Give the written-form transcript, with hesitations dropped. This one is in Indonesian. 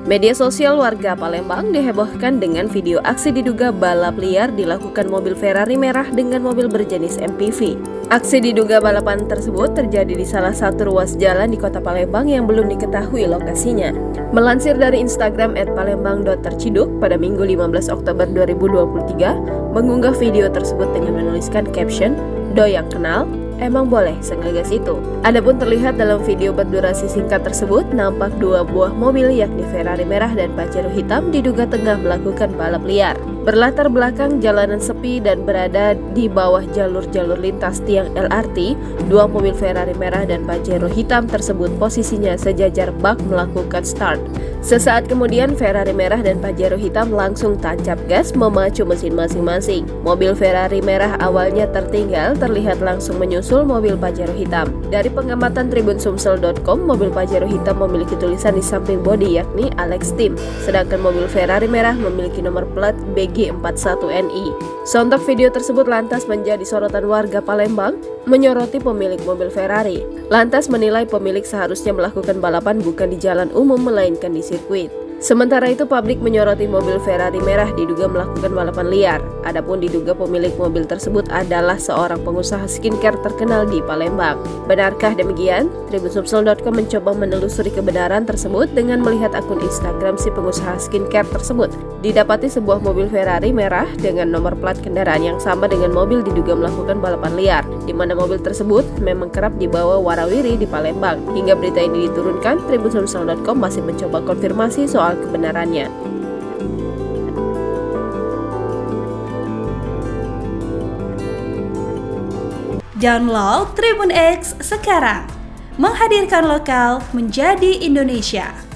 Media sosial warga Palembang dihebohkan dengan video aksi diduga balap liar dilakukan mobil Ferrari merah dengan mobil berjenis MPV. Aksi diduga balapan tersebut terjadi di salah satu ruas jalan di kota Palembang yang belum diketahui lokasinya. Melansir dari Instagram @palembang.terciduk pada Minggu 15 Oktober 2023, mengunggah video tersebut dengan menuliskan caption, "Doyak kenal? Emang boleh segagas itu?" Adapun terlihat dalam video berdurasi singkat tersebut, nampak dua buah mobil yakni Ferrari merah dan Pajero hitam diduga tengah melakukan balap liar. Berlatar belakang jalanan sepi dan berada di bawah jalur-jalur lintas tiang LRT, dua mobil Ferrari merah dan Pajero hitam tersebut posisinya sejajar bak melakukan start. Sesaat kemudian Ferrari merah dan Pajero hitam langsung tancap gas memacu mesin masing-masing. Mobil Ferrari merah awalnya tertinggal terlihat langsung menyusul mobil Pajero hitam. Dari pengamatan tribunsumsel.com, mobil Pajero hitam memiliki tulisan di samping bodi yakni Alex Team, sedangkan mobil Ferrari merah memiliki nomor plat BG41NI. Sontak video tersebut lantas menjadi sorotan warga Palembang menyoroti pemilik mobil Ferrari. Lantas menilai pemilik seharusnya melakukan balapan bukan di jalan umum melainkan di sirkuit. Sementara itu publik menyoroti mobil Ferrari merah diduga melakukan balapan liar. Adapun diduga pemilik mobil tersebut adalah seorang pengusaha skincare terkenal di Palembang. Benarkah demikian? Tribunsumsel.com mencoba menelusuri kebenaran tersebut dengan melihat akun Instagram si pengusaha skincare tersebut. Didapati sebuah mobil Ferrari merah dengan nomor plat kendaraan yang sama dengan mobil diduga melakukan balapan liar, di mana mobil tersebut memang kerap dibawa warawiri di Palembang. Hingga berita ini diturunkan, Tribunsumsel.com masih mencoba konfirmasi soal kebenarannya. Download Tribun X sekarang, menghadirkan lokal menjadi Indonesia.